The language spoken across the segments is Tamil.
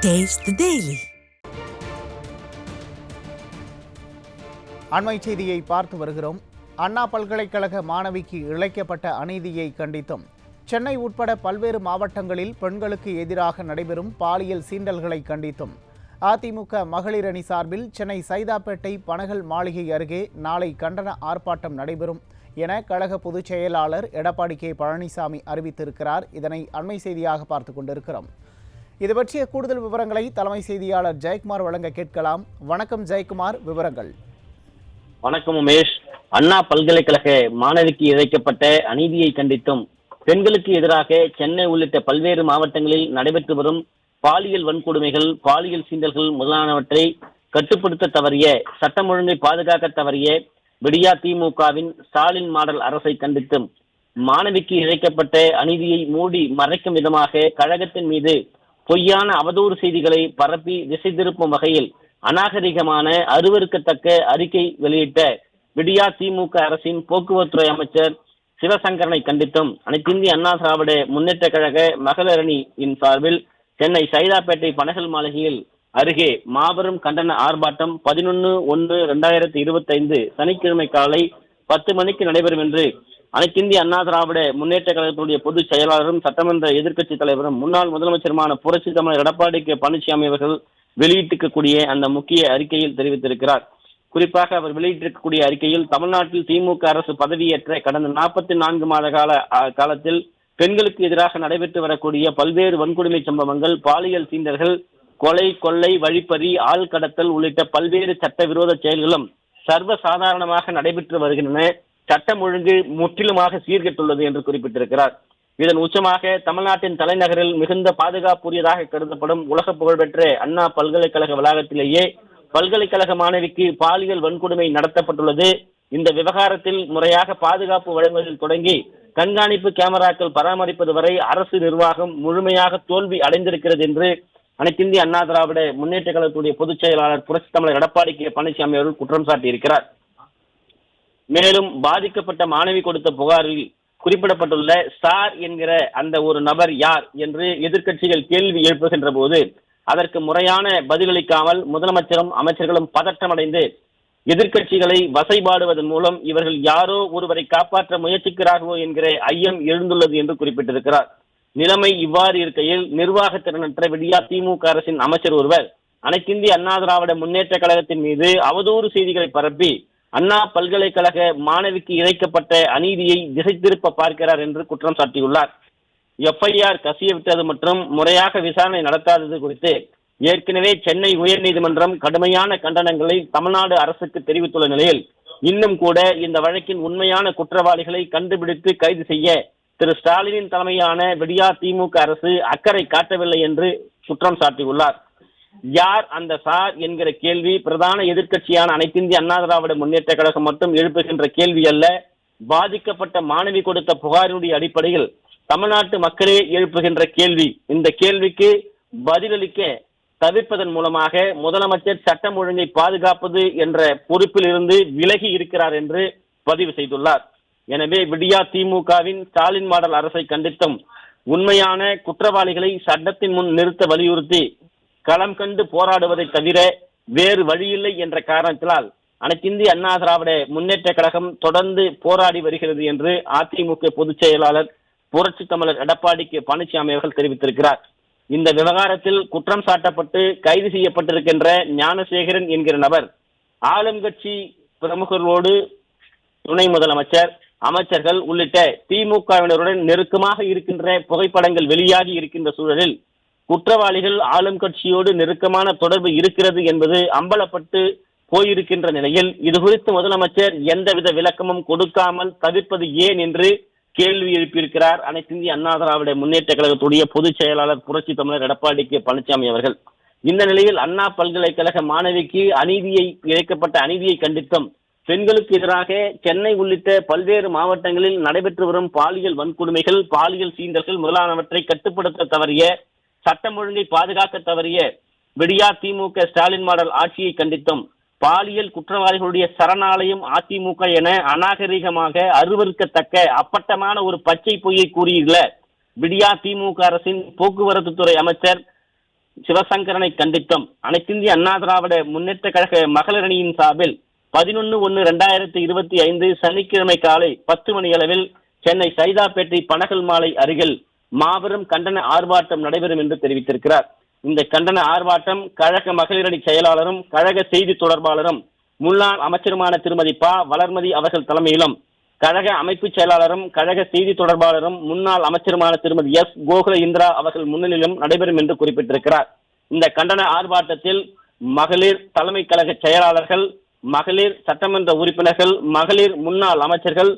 Taste the Daily. அண்மை செய்தியை பார்த்து வருகிறோம். அண்ணா பல்கலைக்கழக மாணவிக்கு இழைக்கப்பட்ட அநீதியை கண்டித்தும் சென்னை உட்பட பல்வேறு மாவட்டங்களில் பெண்களுக்கு எதிராக நடைபெறும் பாலியல் சீண்டல்களை கண்டித்தும் அதிமுக மகளிர் அணி சார்பில் சென்னை சைதாப்பேட்டை பனகல் மாளிகை அருகே நாளை கண்டன ஆர்ப்பாட்டம் நடைபெறும் என கழக பொதுச் செயலாளர் எடப்பாடி கே பழனிசாமி அறிவித்திருக்கிறார். இதனை அண்மை செய்தியாக பார்த்து கொண்டிருக்கிறோம். இது பற்றிய கூடுதல் விவரங்களை தலைமை செய்தியாளர் ஜெயக்குமார் வழங்க கேட்கலாம். வணக்கம் ஜெயக்குமார், விவரங்கள். வணக்கம் உமேஷ். அண்ணா பல்கலைக்கழக மாணவிக்கு இழைக்கப்பட்ட அநீதியை கண்டித்தும் பெண்களுக்கு எதிராக சென்னை உள்ளிட்ட பல்வேறு மாவட்டங்களில் நடைபெற்று வரும் பாலியல் வன்கொடுமைகள், பாலியல் சீண்டல்கள் முதலானவற்றை கட்டுப்படுத்த தவறிய, சட்டம் ஒழுங்கை பாதுகாக்க தவறிய விடியா திமுகவின் ஸ்டாலின் மாடல் அரசை கண்டித்தும் மாணவிக்கு இழைக்கப்பட்ட அநீதியை மூடி மறைக்கும் விதமாக கழகத்தின் மீது பொய்யான அவதூறு செய்திகளை பரப்பி திசை திருப்பும் வகையில் அநாகரிகமான அருவருக்கத்தக்க அறிக்கை வெளியிட்ட விடியா திமுக அரசின் போக்குவரத்துறை அமைச்சர் சிவசங்கரனை கண்டித்தும் அனைத்திந்திய அண்ணா திராவிட முன்னேற்ற கழக மகளிர் அணியின் சார்பில் சென்னை சைதாப்பேட்டை பனகல் மாளிகையில் அருகே மாபெரும் கண்டன ஆர்ப்பாட்டம் 11/1/2025 சனிக்கிழமை காலை 10 மணிக்கு நடைபெறும் என்று அனைத்திந்திய அண்ணா திராவிட முன்னேற்ற கழகத்துடைய பொதுச் செயலாளரும் சட்டமன்ற எதிர்க்கட்சித் தலைவரும் முன்னாள் முதலமைச்சருமான புரட்சி தமிழர் எடப்பாடி கே பழனிசாமி அவர்கள் வெளியிட்டிருக்கக்கூடிய அந்த முக்கிய அறிக்கையில் தெரிவித்திருக்கிறார். குறிப்பாக அவர் வெளியிட்டிருக்கக்கூடிய அறிக்கையில், தமிழ்நாட்டில் திமுக அரசு பதவியேற்ற கடந்த 44 மாத காலத்தில் பெண்களுக்கு எதிராக நடைபெற்று வரக்கூடிய பல்வேறு வன்கொடுமை சம்பவங்கள், பாலியல் சீண்டல்கள், கொலை, கொள்ளை, வழிப்பறி, ஆள் கடத்தல் உள்ளிட்ட பல்வேறு சட்டவிரோத செயல்களும் சர்வசாதாரணமாக நடைபெற்று வருகின்றன. சட்டம் ஒழுங்கு முற்றிலுமாக சீர்கெட்டுள்ளது என்று குறிப்பிட்டிருக்கிறார். இதன் உச்சமாக தமிழ்நாட்டின் தலைநகரில் மிகுந்த பாதுகாப்புரியதாக கருதப்படும் உலக புகழ்பெற்ற அண்ணா பல்கலைக்கழக வளாகத்திலேயே பல்கலைக்கழக மாணவிக்கு பாலியல் வன்கொடுமை நடத்தப்பட்டுள்ளது. இந்த விவகாரத்தில் முறையாக பாதுகாப்பு வழங்குவதில் தொடங்கி கண்காணிப்பு கேமராக்கள் பராமரிப்பது வரை அரசு நிர்வாகம் முழுமையாக தோல்வி அடைந்திருக்கிறது என்று அனைத்திந்திய அண்ணா திராவிட முன்னேற்ற கழகத்துடைய பொதுச் செயலாளர் புரட்சி தமிழர் எடப்பாடி கே பழனிசாமி அவர்கள் குற்றம் சாட்டியிருக்கிறார். மேலும் பாதிக்கப்பட்ட மாணவி கொடுத்த புகாரில் குறிப்பிடப்பட்டுள்ள சார் என்கிற அந்த ஒரு நபர் யார் என்று எதிர்க்கட்சிகள் கேள்வி எழுப்புகின்ற போது அதற்கு முறையான பதிலளிக்காமல் முதலமைச்சரும் அமைச்சர்களும் பதற்றமடைந்து எதிர்க்கட்சிகளை வசைபாடுவதன் மூலம் இவர்கள் யாரோ ஒருவரை காப்பாற்ற முயற்சிக்கிறார்களோ என்கிற ஐயம் எழுந்துள்ளது என்று குறிப்பிட்டிருக்கிறார். நிலைமை இவ்வாறு இருக்கையில் நிர்வாக திறனற்ற விடியா திமுக அரசின் அமைச்சர் ஒருவர் அனைத்திந்திய அண்ணா திராவிட முன்னேற்ற கழகத்தின் மீது அவதூறு செய்திகளை பரப்பி அண்ணா பல்கலைக்கழக மாணவிக்கு இழைக்கப்பட்ட அநீதியை திசை திருப்ப பார்க்கிறார் என்று குற்றம் சாட்டியுள்ளார். எஃப்ஐஆர் கசியவிட்டது மற்றும் முறையாக விசாரணை நடத்தாதது குறித்து ஏற்கனவே சென்னை உயர்நீதிமன்றம் கடுமையான கண்டனங்களை தமிழ்நாடு அரசுக்கு தெரிவித்துள்ள நிலையில் இன்னும் கூட இந்த வழக்கின் உண்மையான குற்றவாளிகளை கண்டுபிடித்து கைது செய்ய திரு ஸ்டாலினின் தலைமையான விடியா திமுக அரசு அக்கறை காட்டவில்லை என்று குற்றம் சாட்டியுள்ளார். யார் அந்த சார் என்கிற கேள்வி பிரதான எதிர்க்கட்சியான அனைத்திந்திய அண்ணா திராவிட முன்னேற்ற கழகம் மட்டும் எழுப்புகின்ற கேள்வி அல்ல. பாதிக்கப்பட்ட மாணவி கொடுத்த புகாரினுடைய அடிப்படையில் தமிழ்நாட்டு மக்களே எழுப்புகின்ற கேள்வி. இந்த கேள்விக்கு பதிலளிக்க தவிர்ப்பதன் மூலமாக முதலமைச்சர் சட்டம் ஒழுங்கை பாதுகாப்பது என்ற பொறுப்பில் இருந்து விலகி இருக்கிறார் என்று பதிவு செய்துள்ளார். எனவே விடியா திமுகவின் ஸ்டாலின் மாடல் அரசை கண்டித்தும் உண்மையான குற்றவாளிகளை சட்டத்தின் முன் நிறுத்த வலியுறுத்தி களம் கண்டு போராடுவதை தவிர வேறு வழியில்லை என்ற காரணத்தினால் அனைத்திந்திய அண்ணா திராவிட முன்னேற்ற கழகம் தொடர்ந்து போராடி வருகிறது என்று அதிமுக பொதுச் செயலாளர் புரட்சி தமிழர் எடப்பாடி கே பழனிசாமி அவர்கள் தெரிவித்திருக்கிறார். இந்த விவகாரத்தில் குற்றம் சாட்டப்பட்டு கைது செய்யப்பட்டிருக்கின்ற ஞானசேகரன் என்கிற நபர் ஆளுங்கட்சி பிரமுகர்களோடு துணை முதலமைச்சர், அமைச்சர்கள் உள்ளிட்ட திமுகவினருடன் நெருக்கமாக இருக்கின்ற புகைப்படங்கள் வெளியாகி இருக்கின்ற சூழலில் குற்றவாளிகள் ஆளும் கட்சியோடு நெருக்கமான தொடர்பு இருக்கிறது என்பது அம்பலப்பட்டு போயிருக்கின்ற நிலையில் இது குறித்து முதலமைச்சர் எந்தவித விளக்கமும் கொடுக்காமல் தவிர்ப்பது ஏன் என்று கேள்வி எழுப்பியிருக்கிறார் அனைத்திந்திய அண்ணா திராவிட முன்னேற்ற கழகத்துடைய பொதுச் செயலாளர் புரட்சி தமிழர் எடப்பாடி கே பழனிசாமி அவர்கள். இந்த நிலையில் அண்ணா பல்கலைக்கழக மாணவிக்கு இழைக்கப்பட்ட அநீதியை கண்டித்தும் பெண்களுக்கு எதிராக சென்னை உள்ளிட்ட பல்வேறு மாவட்டங்களில் நடைபெற்று வரும் பாலியல் வன்கொடுமைகள், பாலியல் சீண்டல்கள் முதலானவற்றை கட்டுப்படுத்த தவறிய, சட்டம் ஒழுங்கை பாதுகாக்க தவறிய விடியா திமுக ஸ்டாலின் மாடல் ஆட்சியை கண்டித்தும் பாலியல் குற்றவாளிகளுடைய சரணாலயம் அதிமுக என அநாகரிகமாக அருவருக்கத்தக்க அப்பட்டமான ஒரு பச்சை பொய்யை கூறியுள்ள விடியா திமுக அரசின் போக்குவரத்து துறை அமைச்சர் சிவசங்கரனை கண்டித்தும் அனைத்திந்திய அண்ணா திராவிட முன்னேற்ற கழக மகளிர் அணியின் சார்பில் 11/1/2025 சனிக்கிழமை காலை 10 மணியளவில் சென்னை சைதாப்பேட்டை பனகல் மாலை அருகில் மாபெரும் கண்டன ஆர்ப்பாட்டம் நடைபெறும் என்று தெரிவித்திருக்கிறார். இந்த கண்டன ஆர்ப்பாட்டம் கழக மகளிர் அணி செயலாளரும் கழக செய்தி தொடர்பாளரும் முன்னாள் அமைச்சருமான திருமதி ப வளர்மதி அவர்கள் தலைமையிலும், கழக அமைப்பு செயலாளரும் கழக செய்தி தொடர்பாளரும் முன்னாள் அமைச்சருமான திருமதி எஸ் கோகுல இந்திரா அவர்கள் முன்னிலையிலும் நடைபெறும் என்று குறிப்பிட்டிருக்கிறார். இந்த கண்டன ஆர்ப்பாட்டத்தில் மகளிர் தலைமை கழக செயலாளர்கள், மகளிர் சட்டமன்ற உறுப்பினர்கள், மகளிர் முன்னாள் அமைச்சர்கள்,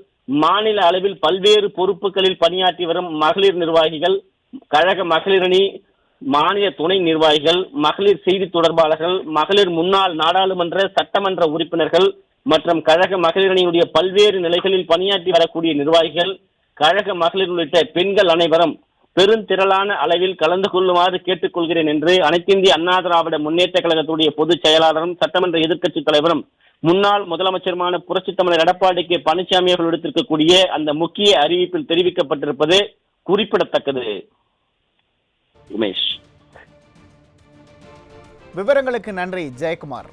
மாநில அளவில் பல்வேறு பொறுப்புகளில் பணியாற்றி வரும் மகளிர் நிர்வாகிகள், கழக மகளிர் அணி மாநில துணை நிர்வாகிகள், மகளிர் செய்தி தொடர்பாளர்கள், மகளிர் முன்னாள் நாடாளுமன்ற சட்டமன்ற உறுப்பினர்கள் மற்றும் கழக மகளிர் அணியுடைய பல்வேறு நிலைகளில் பணியாற்றி வரக்கூடிய நிர்வாகிகள், கழக மகளிர் உள்ளிட்ட பெண்கள் அனைவரும் பெருந்திரளான அளவில் கலந்து கொள்ளுமாறு கேட்டுக்கொள்கிறேன் என்று அனைத்திந்திய அண்ணா திராவிட முன்னேற்ற கழகத்துடைய பொதுச் செயலாளரும் சட்டமன்ற எதிர்க்கட்சித் தலைவரும் முன்னாள் முதலமைச்சருமான புரட்சித் தமிழர் எடப்பாடி கே பழனிசாமி அவர்கள் எடுத்திருக்கக்கூடிய அந்த முக்கிய அறிவிப்பில் தெரிவிக்கப்பட்டிருப்பது குறிப்பிடத்தக்கது. உமேஷ், விவரங்களுக்கு நன்றி ஜெயக்குமார்.